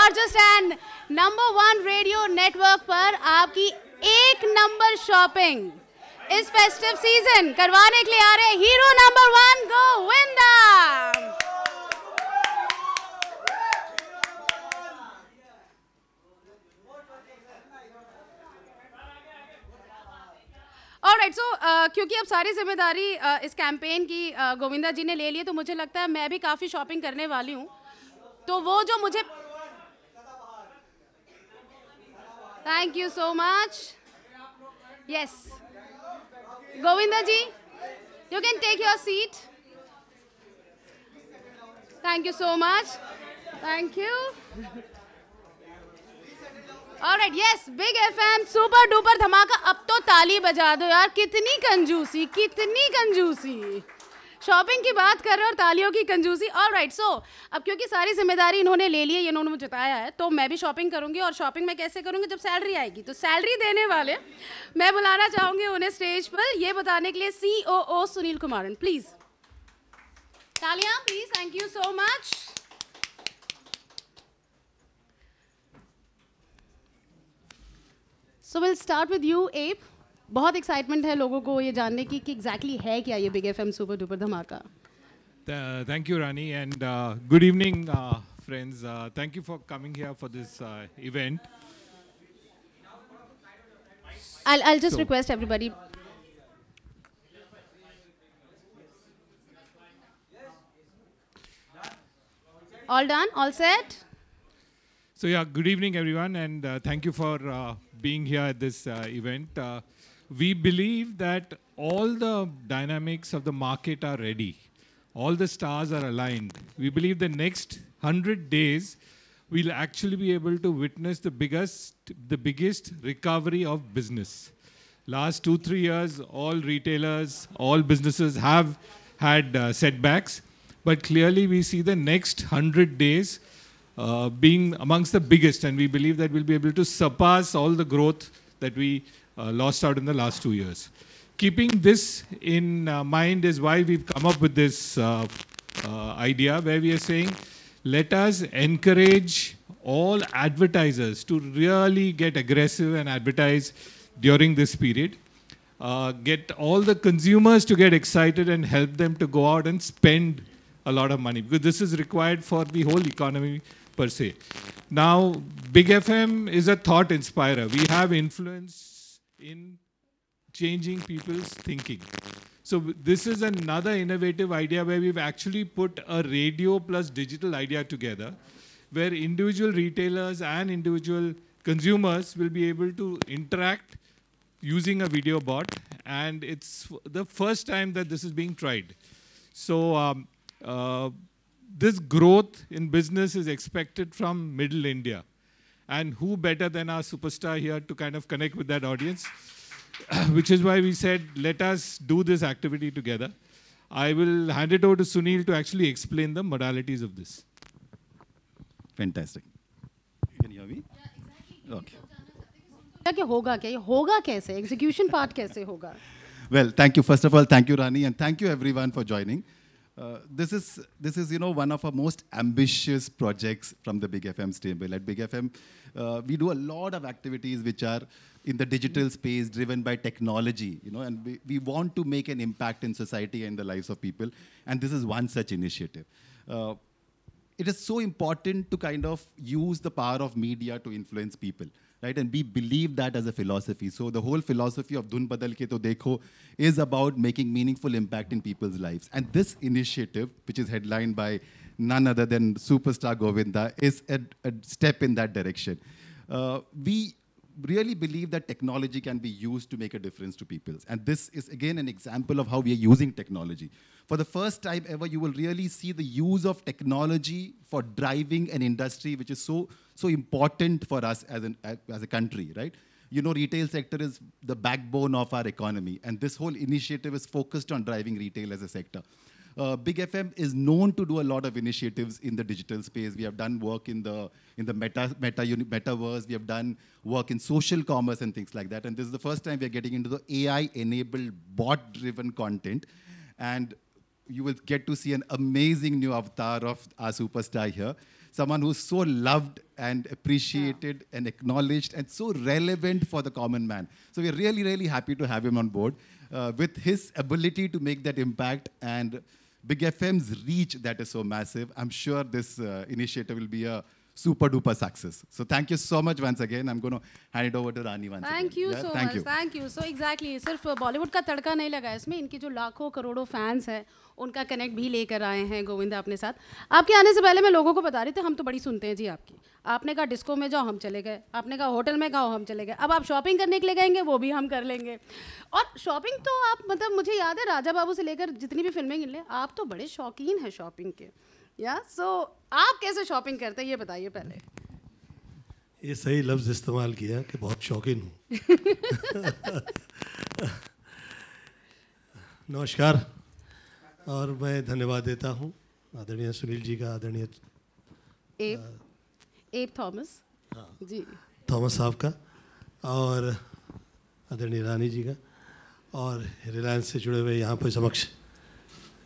Largest and number 1 radio network पर आपकी एक नंबर शॉपिंग इस फेस्टिव सीजन करवाने के लिए आ रहे हीरो नंबर 1 गोविंदा। ऑलराइट, सो क्योंकि अब सारी जिम्मेदारी इस कैंपेन की गोविंदा जी ने ले ली है, तो मुझे लगता है मैं भी काफ़ी शॉपिंग करने वाली हूँ। तो वो जो मुझे thank you so much. Yes Govinda ji, you can take your seat. Thank you so much, thank you. Alright, yes, big FM super duper धमाका। अब तो ताली बजा दो यार, कितनी कंजूसी, कितनी कंजूसी। शॉपिंग की बात कर रहे हो और तालियों की कंजूसी। ऑलराइट, सो अब क्योंकि सारी जिम्मेदारी इन्होंने ले ली है, इन्होंने मुझे बताया है, तो मैं भी शॉपिंग करूंगी। और शॉपिंग मैं कैसे करूंगी? जब सैलरी आएगी। तो सैलरी देने वाले मैं बुलाना चाहूंगी उन्हें स्टेज पर, ये बताने के लिए COO सुनील कुमारन। प्लीज तालियां please, thank you so much. So will start with you एब। बहुत एक्साइटमेंट है लोगों को ये जानने की कि एग्जैक्टली है क्या ये बिग एफएम सुपर डुपर धमाका। Thank you, Rani, and good evening, friends. Thank you for coming here for this event. I'll just request everybody. All done? All set? So yeah, good evening, everyone, and thank you for being here at this event. We believe that all the dynamics of the market are ready. All the stars are aligned. We believe the next 100 days we'll actually be able to witness the biggest recovery of business. Last 2-3 years, all retailers, all businesses have had setbacks, but clearly we see the next 100 days being amongst the biggest, and we believe that we'll be able to surpass all the growth that we lost out in the last 2 years. Keeping this in mind is why we've come up with this idea where we are saying, let us encourage all advertisers to really get aggressive and advertise during this period. Get all the consumers to get excited and help them to go out and spend a lot of money, because this is required for the whole economy per se. Now, Big FM is a thought inspirer. We have influence in changing people's thinking. So this is another innovative idea where we've actually put a radio plus digital idea together, where individual retailers and individual consumers will be able to interact using a video bot, and it's the first time that this is being tried. So this growth in business is expected from Middle India. And who better than our superstar here to kind of connect with that audience, which is why we said, let us do this activity together. I will hand it over to Sunil to actually explain the modalities of this. Fantastic. Can you hear me? Yeah, exactly. Okay. क्या होगा, क्या ये होगा कैसे, execution part कैसे होगा? Well, thank you. First of all, thank you, Rani, and thank you everyone for joining. This is one of our most ambitious projects from the Big FM stable. At Big FM, we do a lot of activities which are in the digital space, driven by technology, and we want to make an impact in society and the lives of people. And this is one such initiative. It is so important to kind of use the power of media to influence people, right? And we believe that as a philosophy. So the whole philosophy of Dhun Badal Ke To Dekho is about making meaningful impact in people's lives. And this initiative, which is headlined by none other than superstar Govinda, is a step in that direction. We really believe that technology can be used to make a difference to people. And this is, again, an example of how we are using technology. For the first time ever, you will really see the use of technology for driving an industry which is so important for us as a country, right? Retail sector is the backbone of our economy. And this whole initiative is focused on driving retail as a sector. Big FM is known to do a lot of initiatives in the digital space. We have done work in the metaverse. We have done work in social commerce and things like that. And this is the first time we are getting into the AI-enabled, bot-driven content. And you will get to see an amazing new avatar of our superstar here. Someone who's so loved and appreciated and acknowledged and so relevant for the common man. So we're really, really happy to have him on board. With his ability to make that impact and Big FM's reach that is so massive, I'm sure this initiative will be a super duper success. So thank you so much once again. I'm going to hand it over to Rani once again. Thank you so much. Thank you. So exactly, सिर्फ बॉलीवुड का तड़का नहीं लगा इसमें, इनकी जो लाखों करोड़ों fans हैं उनका कनेक्ट भी लेकर आए हैं गोविंदा अपने साथ. आपके आने से पहले मैं लोगों को बता रही थी, हम तो बड़ी सुनते हैं जी आपकी. आपने कहा डिस्को में जाओ, हम चले गए. आपने कहा होटल में खाओ, हम चले गए. अब आप शॉपिंग करने के लिए गएंगे, वो भी हम कर लेंगे. और शॉपिंग तो आप मतलब मुझे याद है राजा बाबू से लेकर जितनी भी फिल्में गिन लें, आप तो बड़े शौकीन हैं शॉपिंग के. या सो आप कैसे शॉपिंग करते हैं ये बताइए पहले. ये सही लफ्ज़ इस्तेमाल किया कि बहुत शौकीन हूँ. नमस्कार और मैं धन्यवाद देता हूँ आदरणीय सुनील जी का, आदरणीय एब थॉमस जी, थॉमस साहब का, और आदरणीय रानी जी का, और रिलायंस से जुड़े हुए यहाँ पर समक्ष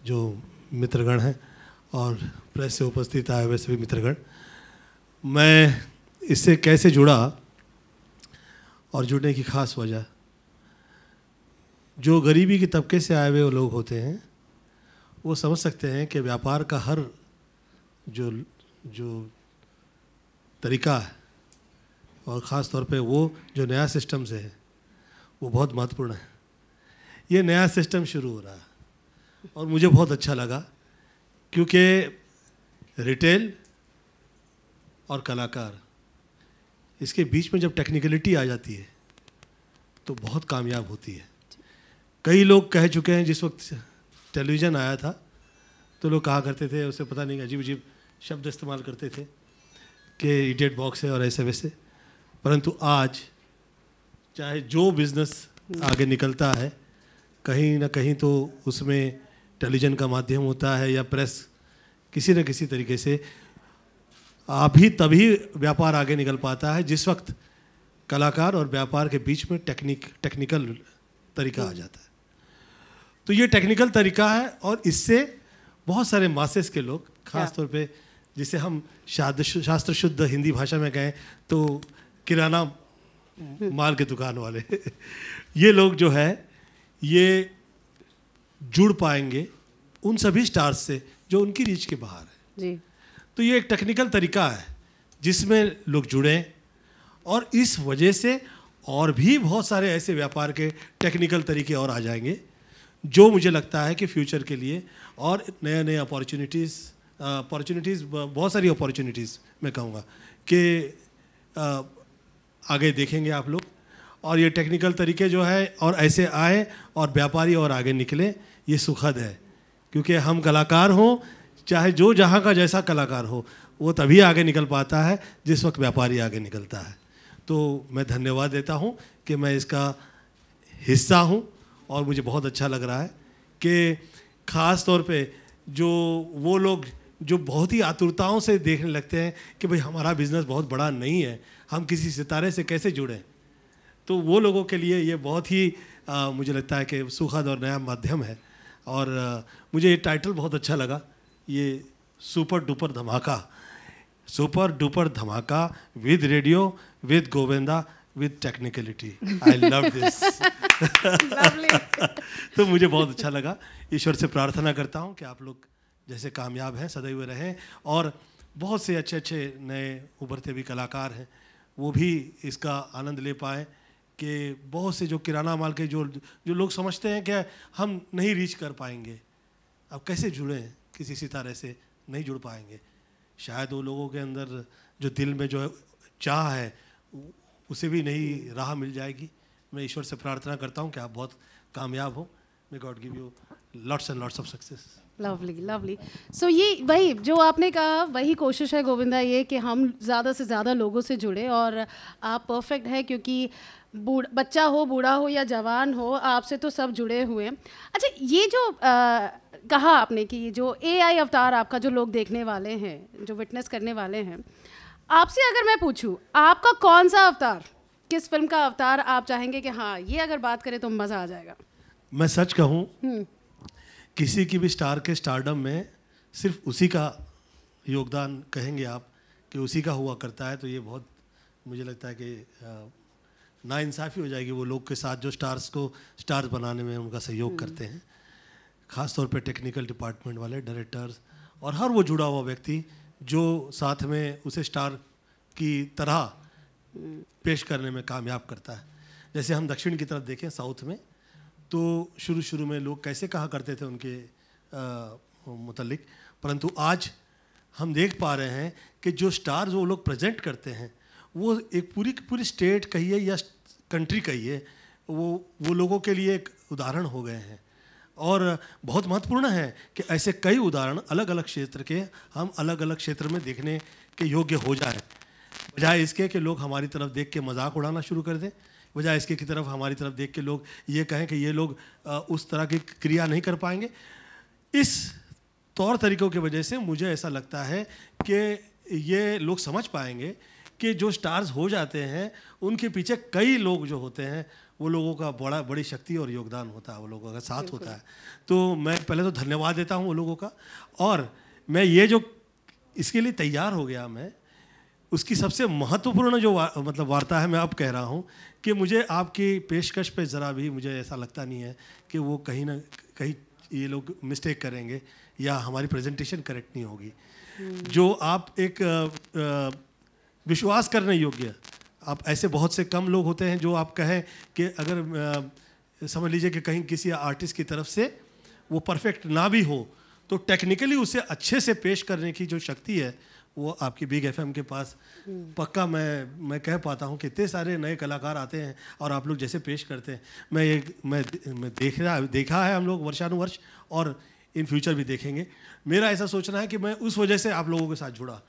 जो मित्रगण हैं और प्रेस से उपस्थित आए हुए सभी मित्रगण. मैं इससे कैसे जुड़ा और जुड़ने की ख़ास वजह, जो गरीबी के तबके से आए हुए लोग होते हैं वो समझ सकते हैं कि व्यापार का हर जो तरीका है और ख़ास तौर पे वो जो नया सिस्टम से है वो बहुत महत्वपूर्ण है. ये नया सिस्टम शुरू हो रहा है और मुझे बहुत अच्छा लगा, क्योंकि रिटेल और कलाकार इसके बीच में जब टेक्निकलिटी आ जाती है तो बहुत कामयाब होती है. कई लोग कह चुके हैं, जिस वक्त टेलीविज़न आया था तो लोग कहा करते थे, उसे पता नहीं अजीब अजीब शब्द इस्तेमाल करते थे कि इडियट बॉक्स है और ऐसे वैसे. परंतु आज चाहे जो बिज़नेस आगे निकलता है कहीं ना कहीं तो उसमें टेलीविज़न का माध्यम होता है या प्रेस, किसी न किसी तरीके से अभी तभी व्यापार आगे निकल पाता है जिस वक्त कलाकार और व्यापार के बीच में टेक्निकल तरीका आ जाता है. तो ये टेक्निकल तरीका है और इससे बहुत सारे मासेस के लोग, ख़ास तौर पे जिसे हम शास्त्र शुद्ध हिंदी भाषा में कहें तो किराना माल के दुकान वाले ये लोग जो है ये जुड़ पाएंगे उन सभी स्टार्स से जो उनकी रीच के बाहर है जी. तो ये एक टेक्निकल तरीका है जिसमें लोग जुड़ें, और इस वजह से और भी बहुत सारे ऐसे व्यापार के टेक्निकल तरीके और आ जाएंगे जो मुझे लगता है कि फ्यूचर के लिए और नए नए अपॉर्चुनिटीज़ बहुत सारी अपॉर्चुनिटीज़ मैं कहूँगा कि आगे देखेंगे आप लोग. और ये टेक्निकल तरीके जो है और ऐसे आए और व्यापारी और आगे निकले, ये सुखद है. क्योंकि हम कलाकार हों, चाहे जो जहाँ का जैसा कलाकार हो, वो तभी आगे निकल पाता है जिस वक्त व्यापारी आगे निकलता है. तो मैं धन्यवाद देता हूँ कि मैं इसका हिस्सा हूँ और मुझे बहुत अच्छा लग रहा है कि ख़ास तौर पे जो वो लोग जो बहुत ही आतुरताओं से देखने लगते हैं कि भाई हमारा बिज़नेस बहुत बड़ा नहीं है, हम किसी सितारे से कैसे जुड़ें, तो वो लोगों के लिए ये बहुत ही मुझे लगता है कि सुखद और नया माध्यम है. और मुझे ये टाइटल बहुत अच्छा लगा, ये सुपर डुपर धमाका with radio with Govinda with technicality. I love this. तो मुझे बहुत अच्छा लगा. ईश्वर से प्रार्थना करता हूँ कि आप लोग जैसे कामयाब हैं सदैव रहें, और बहुत से अच्छे अच्छे नए उभरते भी कलाकार हैं वो भी इसका आनंद ले पाएँ. कि बहुत से जो किराना माल के जो लोग समझते हैं कि हम नहीं रीच कर पाएंगे, अब कैसे जुड़ें, किसी सितारे से नहीं जुड़ पाएंगे. शायद वो लोगों के अंदर जो दिल में जो चाह है उसे भी नई राह मिल जाएगी. मैं ईश्वर से प्रार्थना करता हूँ कि आप बहुत कामयाब हो. May God give you lots and lots of success. Lovely lovely. So ये वही जो आपने कहा वही कोशिश है गोविंदा, ये कि हम ज़्यादा से ज़्यादा लोगों से जुड़े. और आप परफेक्ट है क्योंकि बच्चा हो, बूढ़ा हो या जवान हो, आपसे तो सब जुड़े हुए हैं. अच्छा, ये जो कहा आपने कि जो AI अवतार आपका जो लोग देखने वाले हैं, जो विटनेस करने वाले हैं, आपसे अगर मैं पूछूं आपका कौन सा अवतार, किस फिल्म का अवतार आप चाहेंगे कि हाँ ये अगर बात करें तो मज़ा आ जाएगा? मैं सच कहूँ किसी की भी स्टार के स्टारडम में सिर्फ उसी का योगदान कहेंगे आप कि उसी का हुआ करता है, तो ये बहुत मुझे लगता है कि नाइंसाफ़ी हो जाएगी वो लोग के साथ जो स्टार्स को स्टार्स बनाने में उनका सहयोग करते हैं, ख़ास तौर पे टेक्निकल डिपार्टमेंट वाले, डायरेक्टर्स और हर वो जुड़ा हुआ व्यक्ति जो साथ में उसे स्टार की तरह पेश करने में कामयाब करता है। जैसे हम दक्षिण की तरफ देखें, साउथ में, तो शुरू में लोग कैसे कहा करते थे उनके मुतल्लिक, परंतु आज हम देख पा रहे हैं कि जो स्टार्स वो लोग प्रेजेंट करते हैं वो एक पूरी स्टेट कहिए या कंट्री कहिए, वो लोगों के लिए एक उदाहरण हो गए हैं। और बहुत महत्वपूर्ण है कि ऐसे कई उदाहरण अलग अलग क्षेत्र के हम अलग अलग क्षेत्र में देखने के योग्य हो जाए, बजाय इसके कि लोग हमारी तरफ देख के मजाक उड़ाना शुरू कर दें, बजाय इसके की तरफ हमारी तरफ देख के लोग ये कहें कि ये लोग उस तरह की क्रिया नहीं कर पाएंगे। इस तौर तरीक़ों की वजह से मुझे ऐसा लगता है कि ये लोग समझ पाएंगे कि जो स्टार्स हो जाते हैं उनके पीछे कई लोग जो होते हैं वो लोगों का बड़ी शक्ति और योगदान होता है, वो लोगों का साथ होता है। तो मैं पहले तो धन्यवाद देता हूँ वो लोगों का, और मैं ये जो इसके लिए तैयार हो गया, मैं उसकी सबसे महत्वपूर्ण जो मतलब वार्ता है, मैं अब कह रहा हूँ कि मुझे आपकी पेशकश पे ज़रा भी मुझे ऐसा लगता नहीं है कि वो कहीं ना कहीं ये लोग मिस्टेक करेंगे या हमारी प्रेजेंटेशन करेक्ट नहीं होगी। जो आप एक विश्वास करने योग्य, आप ऐसे बहुत से कम लोग होते हैं जो आप कहें कि अगर समझ लीजिए कि कहीं किसी आर्टिस्ट की तरफ से वो परफेक्ट ना भी हो तो टेक्निकली उसे अच्छे से पेश करने की जो शक्ति है वो आपकी बिग एफएम के पास पक्का मैं कह पाता हूँ कि इतने सारे नए कलाकार आते हैं और आप लोग जैसे पेश करते हैं, मैं देखा है हम लोग वर्षानुवर्ष और इन फ्यूचर भी देखेंगे। मेरा ऐसा सोचना है कि मैं उस वजह से आप लोगों के साथ जुड़ा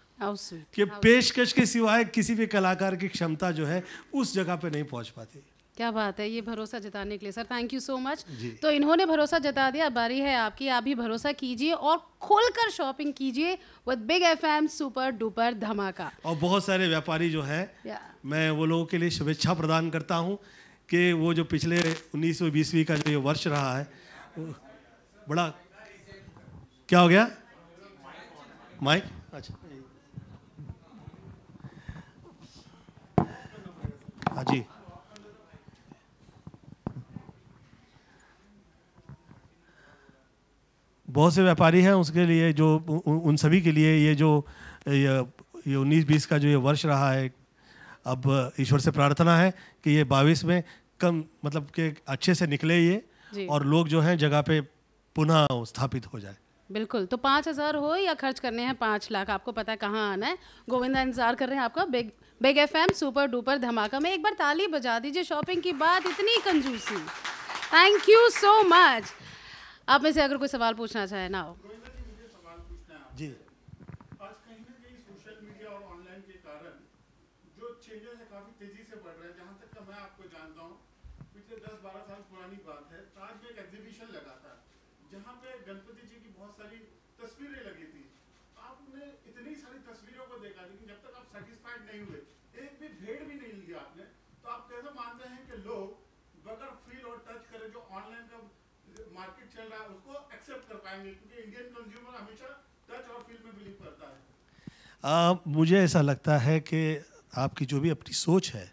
कि पेशकश के सिवाय किसी भी कलाकार की क्षमता जो है उस जगह पे नहीं पहुंच पाती। क्या बात है, ये भरोसा जताने के लिए sir thank you so much. तो इन्होंने भरोसा जता दिया, बारी है आपकी, आप भी भरोसा कीजिए और खोलकर शॉपिंग कीजिए with big FM super duper धमाका। और बहुत सारे व्यापारी जो है मैं वो लोगों के लिए शुभेच्छा प्रदान करता हूँ कि वो जो पिछले 1920वीं का जो ये वर्ष रहा है, बड़ा क्या हो गया माइक, अच्छा हाँ जी, बहुत से व्यापारी हैं उसके लिए जो उन सभी के लिए ये जो ये 19-20 का जो ये वर्ष रहा है, अब ईश्वर से प्रार्थना है कि ये 22 में कम मतलब कि अच्छे से निकले ये और लोग जो हैं जगह पे पुनः स्थापित हो जाए। बिल्कुल, तो 5,000 हो या खर्च करने हैं 5 लाख, आपको पता है कहाँ आना है। गोविंदा इंतजार कर रहे हैं आपका बिग एफएम सुपर डुपर धमाका में। एक बार ताली बजा दीजिए, शॉपिंग की बात इतनी कंजूसी। Thank you so much. आप में से अगर कोई सवाल पूछना चाहे ना हो जी। आज कहीं ना कहीं सोशल मीडिया और ऑनलाइन के कारण जो चेंजेस है काफी तेजी से बढ़ रहे हैं। जहाँ तक का मैं आपको जानता हूँ, पिछले 10-12 साल पुरानी बात है, ताज में एक एग्जीबिशन लगा था जहाँ पे गणपति जी की बहुत सारी तस्वीरें लगी थी। आपने इतनी सारी तस्वीरों को देखा, लेकिन जब तक आप सेटिस्फाइड नहीं हुए, एक भी भेड़ भी नहीं लिया आपने, तो आप कैसे मानते हैं कि लोग बगैर फील और टच करे जो ऑनलाइन का मार्केट चल रहा है उसको एक्सेप्ट कर पाएंगे? क्योंकि इंडियन कंज्यूमर हमेशा टच और फील में बिलीव करता है। मुझे ऐसा लगता है कि आपकी जो भी अपनी सोच है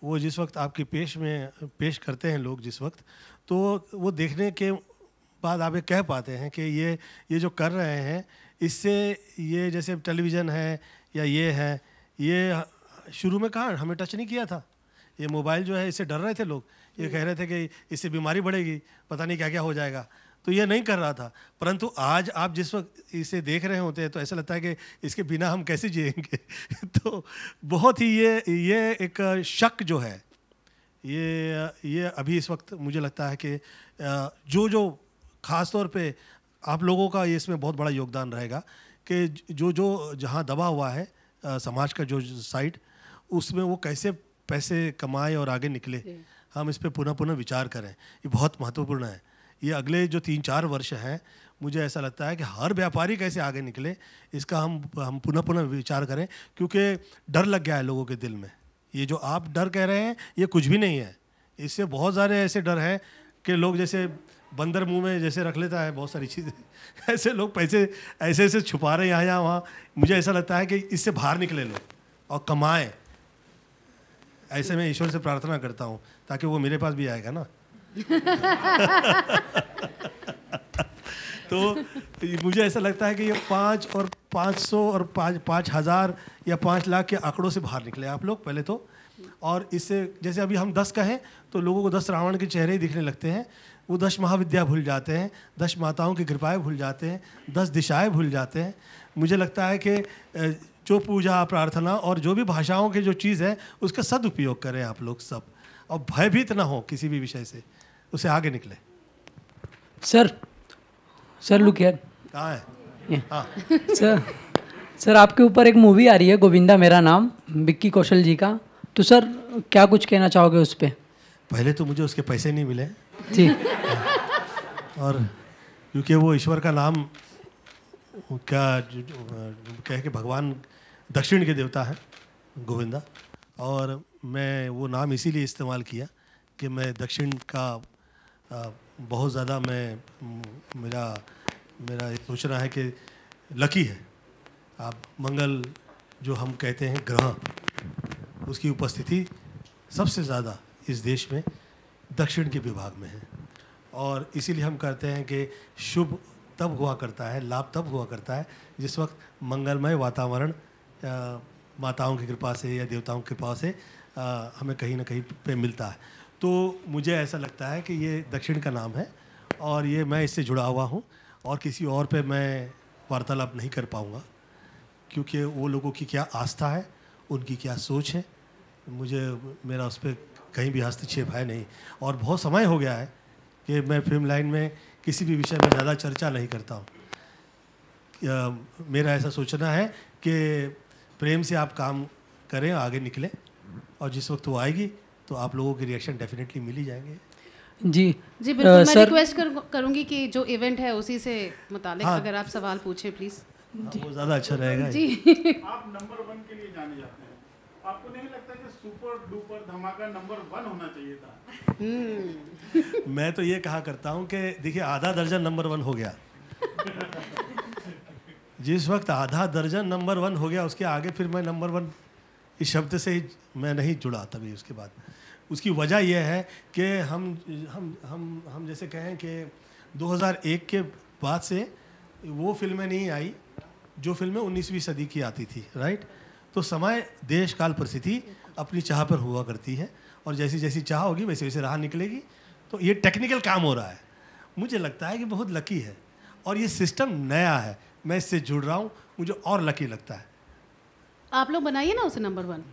वो जिस वक्त आपकी पेश करते हैं लोग जिस वक्त, तो वो देखने के बाद आप ये कह पाते हैं कि ये जो कर रहे हैं इससे, ये जैसे टेलीविज़न है या ये है, ये शुरू में कहाँ हमें टच नहीं किया था। ये मोबाइल जो है इससे डर रहे थे लोग, ये कह रहे थे कि इससे बीमारी बढ़ेगी, पता नहीं क्या क्या हो जाएगा, तो ये नहीं कर रहा था। परंतु आज आप जिस वक्त इसे देख रहे होते हैं तो ऐसा लगता है कि इसके बिना हम कैसे जिएंगे। तो बहुत ही ये एक शक जो है ये अभी इस वक्त मुझे लगता है कि जो ख़ास तौर पे आप लोगों का ये इसमें बहुत बड़ा योगदान रहेगा कि जो जहाँ दबा हुआ है समाज का जो साइड, उसमें वो कैसे पैसे कमाए और आगे निकले, हम इस पे पुनः विचार करें। ये बहुत महत्वपूर्ण है। ये अगले जो 3-4 वर्ष हैं, मुझे ऐसा लगता है कि हर व्यापारी कैसे आगे निकले इसका हम पुनः विचार करें, क्योंकि डर लग गया है लोगों के दिल में। ये जो आप डर कह रहे हैं ये कुछ भी नहीं है, इससे बहुत सारे ऐसे डर हैं कि लोग जैसे बंदर मुंह में जैसे रख लेता है बहुत सारी चीज़ें, ऐसे लोग पैसे ऐसे ऐसे छुपा रहे हैं यहाँ वहाँ। मुझे ऐसा लगता है कि इससे बाहर निकले लोग और कमाएं। ऐसे मैं ईश्वर से प्रार्थना करता हूँ ताकि वो मेरे पास भी आएगा ना। तो मुझे ऐसा लगता है कि ये 5 और 500 और 5,000 या 5 लाख के आंकड़ों से बाहर निकले आप लोग पहले तो। और इससे जैसे अभी हम 10 कहें तो लोगों को 10 रावण के चेहरे ही दिखने लगते हैं, वो 10 महाविद्या भूल जाते हैं, 10 माताओं की कृपाएं भूल जाते हैं, 10 दिशाएं भूल जाते हैं। मुझे लगता है कि जो पूजा प्रार्थना और जो भी भाषाओं की जो चीज़ है उसका सदुपयोग करें आप लोग सब, और भयभीत ना हो किसी भी विषय से, उसे आगे निकले। Sir look here. कहाँ है? हाँ सर आपके ऊपर एक मूवी आ रही है गोविंदा मेरा नाम, विक्की कौशल जी का, तो सर क्या कुछ कहना चाहोगे उस पर? पहले तो मुझे उसके पैसे नहीं मिले जी। और क्योंकि वो ईश्वर का नाम क्या कह के भगवान दक्षिण के देवता है गोविंदा, और मैं वो नाम इसीलिए इस्तेमाल किया कि मैं दक्षिण का बहुत ज़्यादा मेरा ये सोचना है कि लकी है। आप मंगल जो हम कहते हैं ग्रह, उसकी उपस्थिति सबसे ज़्यादा इस देश में दक्षिण के विभाग में है, और इसीलिए हम कहते हैं कि शुभ तब हुआ करता है, लाभ तब हुआ करता है जिस वक्त मंगलमय वातावरण माताओं की कृपा से या देवताओं की कृपा से हमें कहीं ना कहीं पे मिलता है। तो मुझे ऐसा लगता है कि ये दक्षिण का नाम है और ये मैं इससे जुड़ा हुआ हूँ, और किसी और पे मैं वार्तालाप नहीं कर पाऊँगा क्योंकि वो लोगों की क्या आस्था है, उनकी क्या सोच है, मेरा उस पर कहीं भी हस्तक्षेप है नहीं। और बहुत समय हो गया है कि मैं फिल्म लाइन में किसी भी विषय में ज़्यादा चर्चा नहीं करता हूँ। मेरा ऐसा सोचना है कि प्रेम से आप काम करें, आगे निकलें, और जिस वक्त वो आएगी तो आप लोगों के रिएक्शन डेफिनेटली मिल ही जाएंगे। जी बिल्कुल। मैं रिक्वेस्ट करूंगी कि जो इवेंट है उसी से मुतालिक अगर आप सवाल पूछे प्लीज़। वो ज़्यादा अच्छा रहेगा जी। आप नंबर 1 के लिए जाने जाते हैं, आपको नहीं लगता कि सुपर डुपर धमाका नंबर 1 होना चाहिए था? मैं तो ये कहा करता हूँ कि देखिए आधा दर्जन नंबर 1 हो गया। जिस वक्त आधा दर्जन नंबर 1 हो गया उसके आगे फिर मैं नंबर 1 इस शब्द से ही मैं नहीं जुड़ा तभी उसके बाद। उसकी वजह यह है कि हम जैसे कहें कि 2001 के बाद से वो फिल्में नहीं आई जो फिल्में 19वीं सदी की आती थी, राइट। तो समय देश काल परिस्थिति अपनी चाह पर हुआ करती है, और जैसी जैसी चाह होगी वैसे वैसे राह निकलेगी। तो ये टेक्निकल काम हो रहा है, मुझे लगता है कि बहुत लकी है, और ये सिस्टम नया है, मैं इससे जुड़ रहा हूँ, मुझे और लकी लगता है। आप लोग बनाइए ना उसे नंबर 1,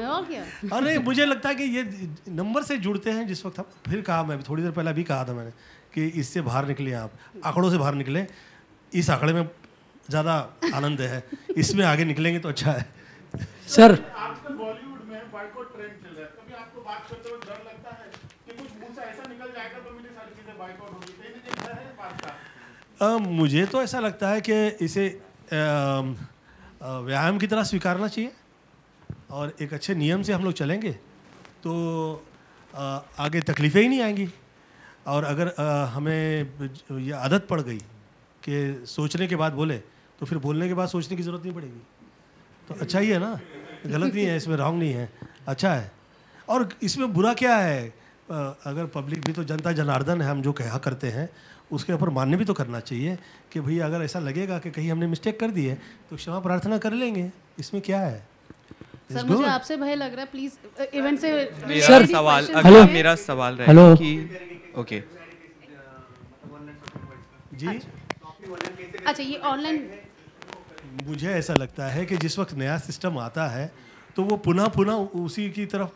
और क्या। अरे मुझे लगता है कि ये नंबर से जुड़ते हैं जिस वक्त हम, फिर कहा मैं थोड़ी देर पहले भी कहा था मैंने कि इससे बाहर निकले, आप आंकड़ों से बाहर निकले, इस आंकड़े में ज़्यादा आनंद है, इसमें आगे निकलेंगे तो अच्छा है। सर आजकल बॉलीवुड में बाइकआउट ट्रेंड चल रहा है, कभी आपको बात करते हुए डर लगता है कि कुछ मुंह से ऐसा निकल जाएगा तो मेरी सारी चीज़ें बाइकआउट होगी, कहीं ना कहीं डर है बात का? मुझे तो ऐसा लगता है कि इसे व्यायाम की तरह स्वीकारना चाहिए, और एक अच्छे नियम से हम लोग चलेंगे तो आगे तकलीफ़ें ही नहीं आएंगी। और अगर हमें ये आदत पड़ गई कि सोचने के बाद बोले तो फिर बोलने के बाद सोचने की ज़रूरत नहीं पड़ेगी, तो अच्छा ही है ना, गलत नहीं है, इसमें रॉन्ग नहीं है, अच्छा है। और इसमें बुरा क्या है, अगर पब्लिक भी तो जनता जनार्दन है, हम जो कहा करते हैं उसके ऊपर मानने भी तो करना चाहिए कि भैया अगर ऐसा लगेगा कि कहीं हमने मिस्टेक कर दी है तो क्षमा प्रार्थना कर लेंगे, इसमें क्या है। सर मुझे आपसे भय लग रहा है, प्लीज इवेंट से मेरा सवाल अगला मेरा सवाल रहेगा कि ओके जी। अच्छा ये ऑनलाइन, मुझे ऐसा लगता है कि जिस वक्त नया सिस्टम आता है तो वो पुनः पुनः उसी की तरफ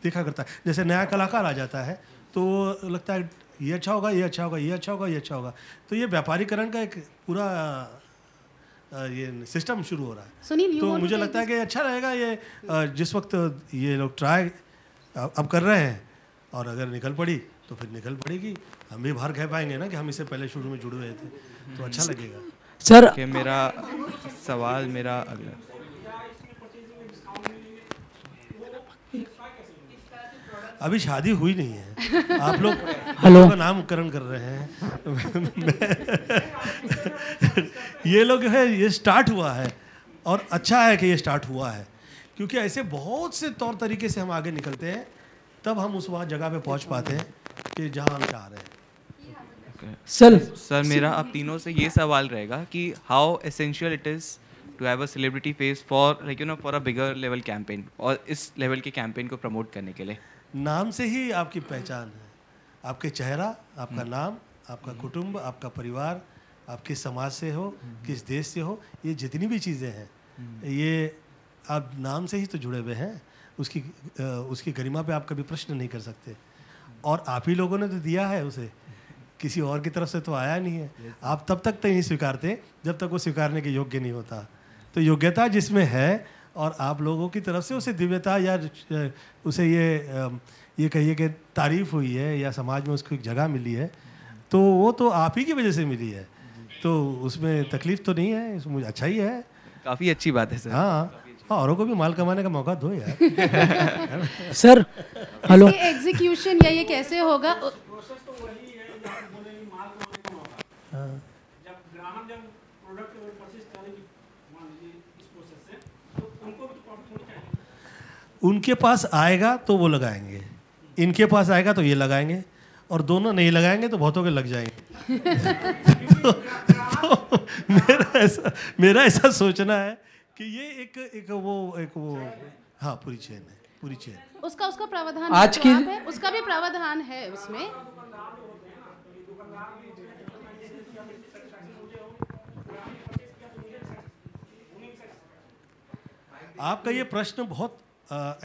देखा करता है। जैसे नया कलाकार आ जाता है तो लगता है ये अच्छा होगा, ये अच्छा होगा, ये अच्छा होगा, ये अच्छा होगा। तो ये व्यापारीकरण का एक पूरा ये सिस्टम शुरू हो रहा है। सुनील, तो मुझे लगता है कि अच्छा रहेगा ये जिस वक्त ये लोग ट्राई अब कर रहे हैं, और अगर निकल पड़ी तो फिर निकल पड़ेगी, हम भी बाहर कह पाएंगे ना कि हम इससे पहले शुरू में जुड़े हुए थे, तो अच्छा लगेगा। सर कि मेरा सवाल मेरा अगला अभी शादी हुई नहीं है, आप लोग बच्चों का नामकरण कर रहे हैं। ये लोग है, ये स्टार्ट हुआ है और अच्छा है कि ये स्टार्ट हुआ है, क्योंकि ऐसे बहुत से तौर तरीके से हम आगे निकलते हैं, तब हम उस वहाँ जगह पे पहुँच पाते हैं कि जहाँ हम चाह रहे हैं। सर मेरा आप तीनों से ये सवाल रहेगा कि how essential it is to have a celebrity face for like you know for a bigger level campaign, और इस लेवल के कैंपेन को प्रमोट करने के लिए। नाम से ही आपकी पहचान है, आपके चेहरा, आपका नाम, आपका कुटुंब, आपका परिवार, आप किस समाज से हो, किस देश से हो, ये जितनी भी चीज़ें हैं, ये आप नाम से ही तो जुड़े हुए हैं। उसकी गरिमा पे आप कभी प्रश्न नहीं कर सकते, और आप ही लोगों ने तो दिया है उसे, किसी और की तरफ से तो आया नहीं है। आप तब तक तो नहीं स्वीकारते जब तक वो स्वीकारने के योग्य नहीं होता। तो योग्यता जिसमें है और आप लोगों की तरफ से उसे दिव्यता या उसे ये कहिए कि तारीफ हुई है या समाज में उसको एक जगह मिली है, तो वो तो आप ही की वजह से मिली है, तो उसमें तकलीफ तो नहीं है, इसमें मुझे अच्छा ही है। काफ़ी अच्छी बात है सर। हाँ, औरों को भी माल कमाने का मौका दो यार। सर हेलो, एग्जीक्यूशन या ये कैसे होगा? उनके पास आएगा तो वो लगाएंगे, इनके पास आएगा तो ये लगाएंगे, और दोनों नहीं लगाएंगे तो बहुतों के लग जाएंगे। तो मेरा ऐसा सोचना है कि ये एक वो हाँ, पूरी चेन है, पूरी चेन। उसका प्रावधान आज की है, उसका भी प्रावधान है उसमें। आपका ये प्रश्न बहुत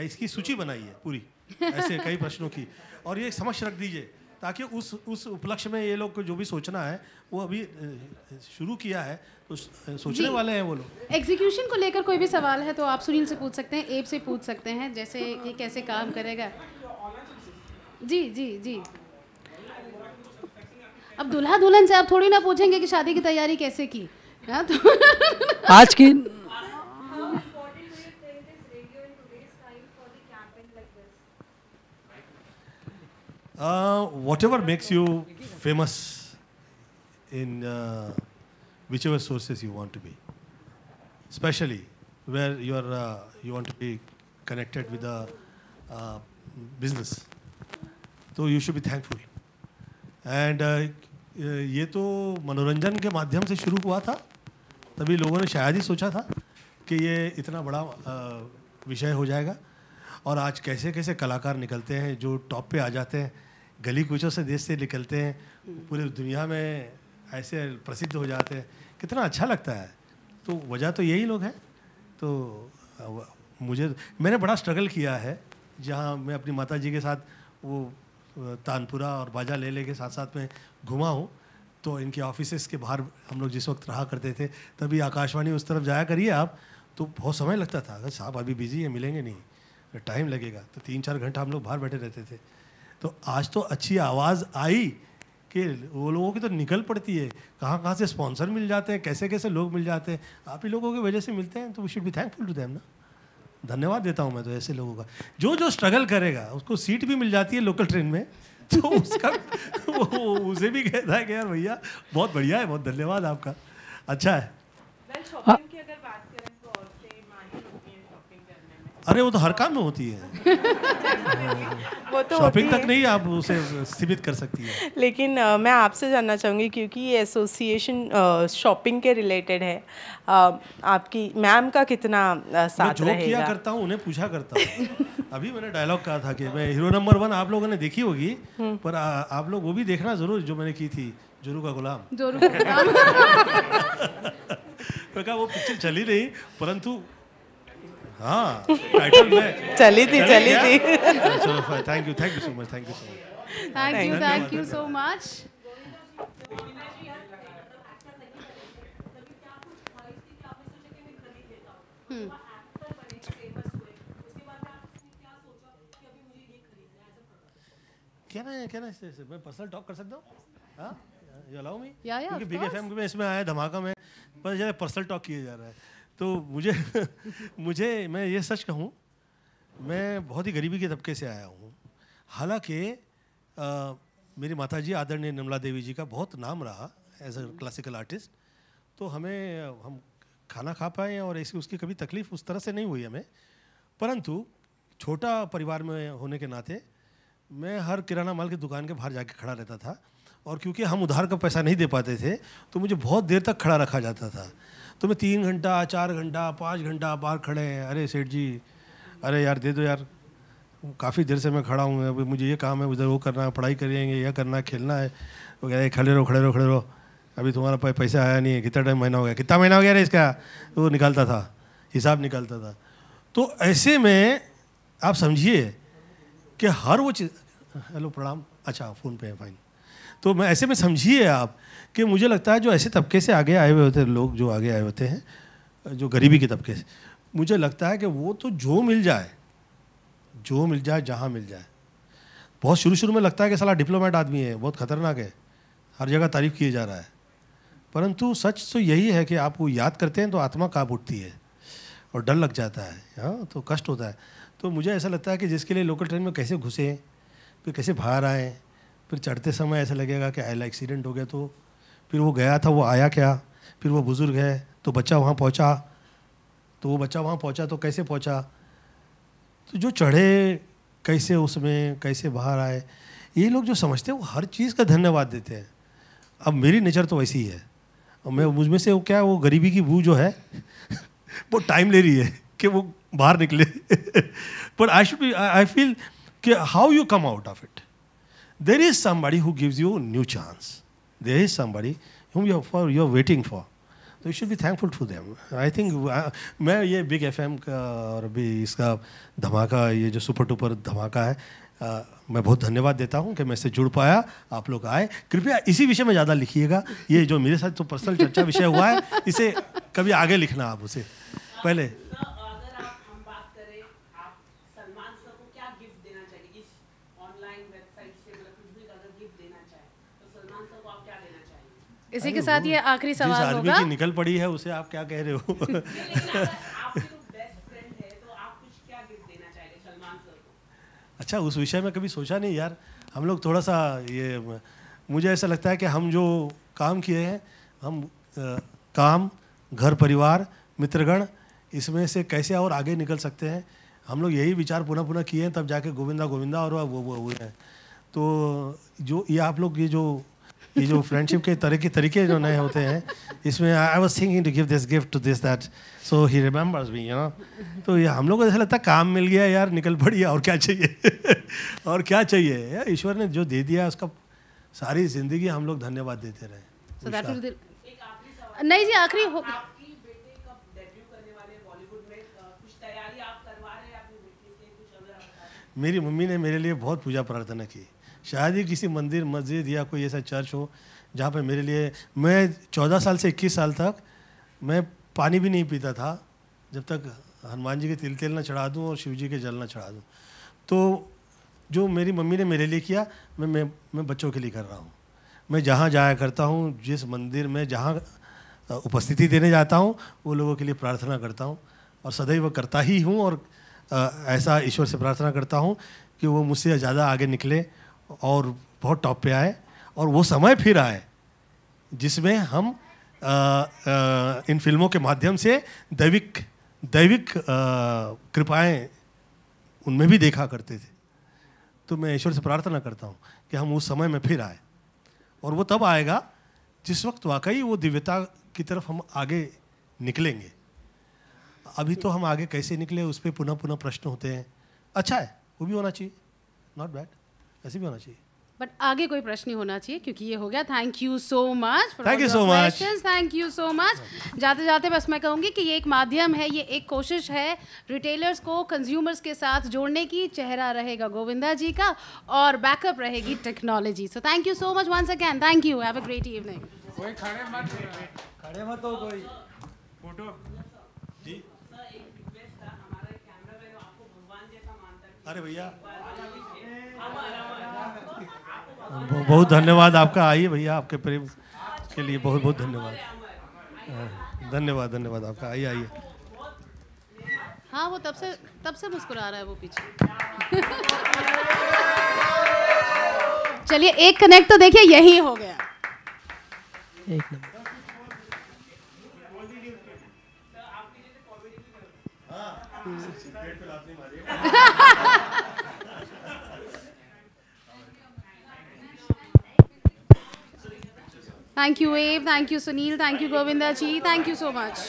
इसकी सूची बनाई है पूरी, ऐसे कई प्रश्नों की, और ये समझ रख दीजिए ताकि उस उपलक्ष्य में ये लोग को जो भी सोचना है वो अभी शुरू किया है, तो सोचने वाले हैं वो लोग। एग्जीक्यूशन को लेकर कोई भी सवाल है तो आप सुनील से पूछ सकते हैं, एब से पूछ सकते हैं, जैसे ये कैसे काम करेगा। जी जी जी, अब दूल्हा दुल्हन से आप थोड़ी ना पूछेंगे कि शादी की तैयारी कैसे की। हाँ, तो आज की whatever makes you famous in whichever sources you want to be, especially where you want to be connected with the business, so you should be thankful. And ये तो मनोरंजन के माध्यम से शुरू हुआ था, तभी लोगों ने शायद ही सोचा था कि ये इतना बड़ा विषय हो जाएगा, और आज कैसे कैसे कलाकार निकलते हैं जो टॉप पे आ जाते हैं, गली कूचों से देश से निकलते हैं, पूरी दुनिया में ऐसे प्रसिद्ध हो जाते हैं, कितना अच्छा लगता है। तो वजह तो यही लोग हैं। तो मैंने बड़ा स्ट्रगल किया है, जहाँ मैं अपनी माता जी के साथ वो तानपुरा और बाजा ले के साथ साथ में घुमा हूँ। तो इनके ऑफिसेस के बाहर हम लोग जिस वक्त रहा करते थे, तभी आकाशवाणी उस तरफ जाया करिए आप, तो बहुत समय लगता था। अगर साहब अभी बिजी है, मिलेंगे नहीं, टाइम लगेगा, तो 3-4 घंटा हम लोग बाहर बैठे रहते थे। तो आज तो अच्छी आवाज़ आई कि वो लोगों की तो निकल पड़ती है, कहाँ से स्पॉन्सर मिल जाते हैं, कैसे कैसे लोग मिल जाते हैं, आप ही लोगों की वजह से मिलते हैं। तो we should be thankful to them ना। धन्यवाद देता हूँ मैं तो ऐसे लोगों का, जो स्ट्रगल करेगा उसको सीट भी मिल जाती है लोकल ट्रेन में, तो उसका वो उसे भी कहता है कि यार भैया बहुत बढ़िया है, बहुत धन्यवाद आपका, अच्छा है। अरे वो तो हर काम में होती है। वो तो शॉपिंग तक नहीं आप उसे सीमित कर सकती है। लेकिन मैं आपसे जानना चाहूँगी, क्योंकि ये एसोसिएशन शॉपिंग के रिलेटेड है, आपकी मैम का कितना साथ रहेगा? जो किया करता हूँ उन्हें पूछा करता हूँ। अभी मैंने डायलॉग कहा था कि मैं हीरो नंबर 1 आप लोगों ने देखी होगी, पर आप लोग वो भी देखना जरूर जो मैंने की थी, जोरू का गुलाम। जोरू का गुलाम। मैं कहा वो पिक्चर चली नहीं, परंतु हाँ टाइटल में चली थी। Thank you so much, thank you so much. क्या ना मैं पर्सनल टॉक कर सकता हूँ? हाँ, यू अलाउ मी? क्योंकि बिग एफएम में इसमें आया धमाका में, पर ज़्यादा पर्सनल टॉक किया जा रहा है। तो मुझे मैं ये सच कहूँ, मैं बहुत ही गरीबी के तबके से आया हूँ। हालांकि मेरी माताजी आदरणीय निर्मला देवी जी का बहुत नाम रहा एज अ क्लासिकल आर्टिस्ट, तो हम खाना खा पाए और ऐसी उसकी कभी तकलीफ़ उस तरह से नहीं हुई हमें। परंतु छोटा परिवार में होने के नाते मैं हर किराना माल की दुकान के बाहर जाके खड़ा रहता था, और क्योंकि हम उधार का पैसा नहीं दे पाते थे तो मुझे बहुत देर तक खड़ा रखा जाता था। तो मैं 3 घंटा 4 घंटा 5 घंटा बाहर खड़े हैं, अरे सेठ जी अरे यार दे दो यार, काफ़ी देर से मैं खड़ा हूँ, अभी मुझे ये काम है, उधर वो करना है, पढ़ाई करेंगे, यह करना है, खेलना है। वो कह रहे खड़े रहो, अभी तुम्हारा पैसा आया नहीं है, कितना टाइम महीना हो गया, कितना महीना हो गया रे इसका, वो निकालता था, हिसाब निकालता था। तो ऐसे में आप समझिए कि हर वो चीज़, हेलो प्रणाम, अच्छा फ़ोन पे है, फाइन। तो मैं ऐसे में समझिए आप कि मुझे लगता है जो ऐसे तबके से आगे आए हुए होते हैं लोग, जो आगे आए होते हैं, जो गरीबी के तबके से, मुझे लगता है कि वो तो जो मिल जाए जहाँ मिल जाए। बहुत शुरू में लगता है कि साला डिप्लोमेट आदमी है, बहुत खतरनाक है, हर जगह तारीफ़ किए जा रहा है, परंतु सच तो यही है कि आप वो याद करते हैं तो आत्मा काँप उठती है और डर लग जाता है, हाँ, तो कष्ट होता है। तो मुझे ऐसा लगता है कि जिसके लिए लोकल ट्रेन में कैसे घुसे, फिर कैसे बाहर आए, फिर चढ़ते समय ऐसा लगेगा कि एक्सीडेंट हो गया, तो फिर वो गया था वो आया क्या, फिर वो बुज़ुर्ग है तो बच्चा वहाँ पहुँचा, तो वो बच्चा वहाँ पहुँचा तो कैसे पहुँचा, तो जो चढ़े कैसे, उसमें कैसे बाहर आए, ये लोग जो समझते हैं वो हर चीज़ का धन्यवाद देते हैं। अब मेरी नेचर तो वैसी ही है, और मैं मुझ में से वो गरीबी की बू जो है वो टाइम ले रही है कि वो बाहर निकले। बट आई फील कि how you come out of it, there is somebody who gives you new chance, there is somebody whom you are waiting for, so you should be thankful to them. I think मैं ये big FM का और अभी इसका धमाका, ये जो super duper धमाका है, मैं बहुत धन्यवाद देता हूँ कि मैं इससे जुड़ पाया, आप लोग आए। कृपया इसी विषय में ज़्यादा लिखिएगा, ये जो मेरे साथ तो पर्सनल चर्चा विषय हुआ है इसे कभी आगे लिखना आप उसे पहले। अगर हम बात करें, आप सलमान सर को क्या गिफ्ट देना चाहिए इस ऑनलाइन वेबसाइट से, मतलब कुछ भी अगर गिफ्ट देना चाहे तो सलमान सर को आप क्या देना चाहेंगे? इसी के साथ ये आखिरी सवाल होगा। जिस आदमी की निकल पड़ी है उसे आप क्या कह रहे हो? अच्छा, उस विषय में कभी सोचा नहीं यार, हम लोग थोड़ा सा ये, मुझे ऐसा लगता है कि हम जो काम किए हैं, हम काम, घर परिवार, मित्रगण, इसमें से कैसे और आगे निकल सकते हैं, हम लोग यही विचार पुनः किए हैं, तब जाके गोविंदा गोविंदा और वो हुए हैं। तो जो ये आप लोग ये जो फ्रेंडशिप के तरीके जो नए होते हैं, इसमें I was thinking to give this gift to this that, so he remembers me, you know. तो ये हम लोग को ऐसा लगता है काम मिल गया यार, निकल पड़ी, और क्या चाहिए और क्या चाहिए यार, ईश्वर ने जो दे दिया उसका सारी जिंदगी हम लोग धन्यवाद देते रहे। नहीं जी, आखिरी हो, मेरी मम्मी ने मेरे लिए बहुत पूजा प्रार्थना की, शायद ही किसी मंदिर मस्जिद या कोई ऐसा चर्च हो जहाँ पे मेरे लिए, मैं 14 साल से 21 साल तक मैं पानी भी नहीं पीता था जब तक हनुमान जी के तिल ना चढ़ा दूँ और शिव जी के जल ना चढ़ा दूँ। तो जो मेरी मम्मी ने मेरे लिए किया, मैं बच्चों के लिए कर रहा हूँ। मैं जहाँ जाया करता हूँ, जिस मंदिर में जहाँ उपस्थिति देने जाता हूँ, वो लोगों के लिए प्रार्थना करता हूँ, और सदैव करता ही हूँ, और ऐसा ईश्वर से प्रार्थना करता हूँ कि वो मुझसे ज़्यादा आगे निकले और बहुत टॉप पे आए, और वो समय फिर आए जिसमें हम इन फिल्मों के माध्यम से दैविक कृपाएं उनमें भी देखा करते थे। तो मैं ईश्वर से प्रार्थना करता हूँ कि हम उस समय में फिर आए, और वो तब आएगा जिस वक्त वाकई वो दिव्यता की तरफ हम आगे निकलेंगे। अभी तो हम आगे कैसे निकले उस पर पुनः प्रश्न होते हैं। अच्छा है, वो भी होना चाहिए, नॉट बैड, ऐसे भी होना चाहिए, बट आगे कोई प्रश्न नहीं होना चाहिए, क्योंकि ये हो गया। Thank you so much, thank you so much, thank you so much. जाते जाते बस मैं कहूँगी कि ये एक माध्यम है, ये एक कोशिश है रिटेलर्स को कंज्यूमर्स के साथ जोड़ने की। चेहरा रहेगा गोविंदा जी का और बैकअप रहेगी technology. So thank you so much once again, thank you, have a great evening. कोई खड़े मत हो, कोई फोटो जी। अरे भैया बहुत धन्यवाद आपका, आइए भैया, आपके प्रेम के लिए बहुत बहुत धन्यवाद, धन्यवाद आपका, आइए। हाँ, वो तब से मुस्कुरा रहा है वो पीछे। चलिए एक कनेक्ट तो देखिए यही हो गया। एक number. Thank you, Abe. Thank you, Sunil. Thank you, Govinda ji. Thank you so much.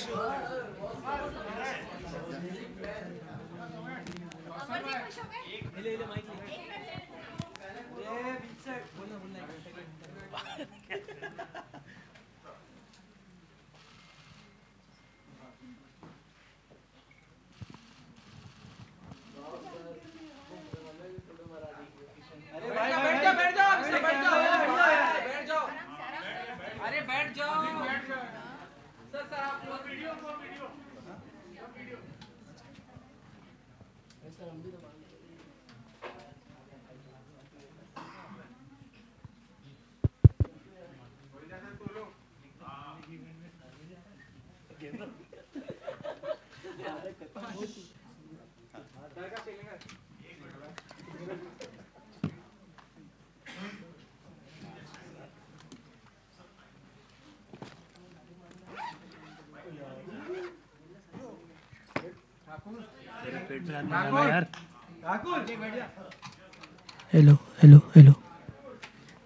Hello hello hello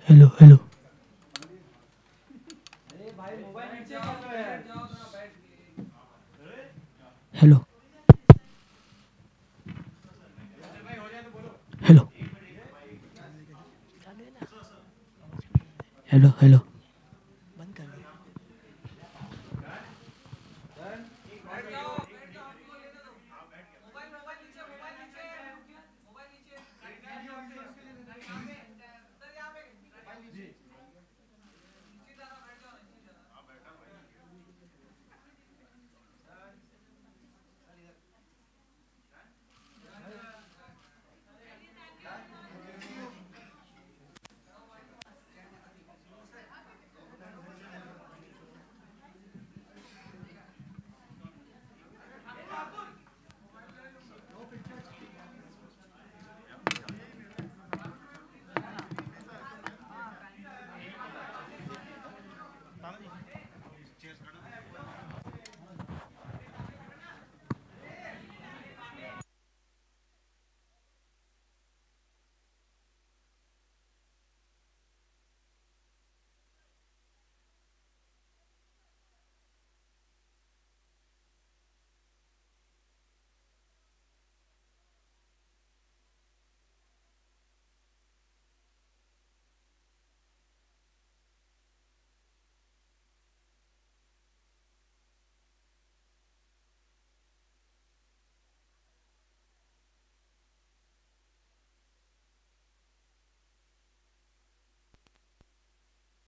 hello hello. Hello hello hello hello.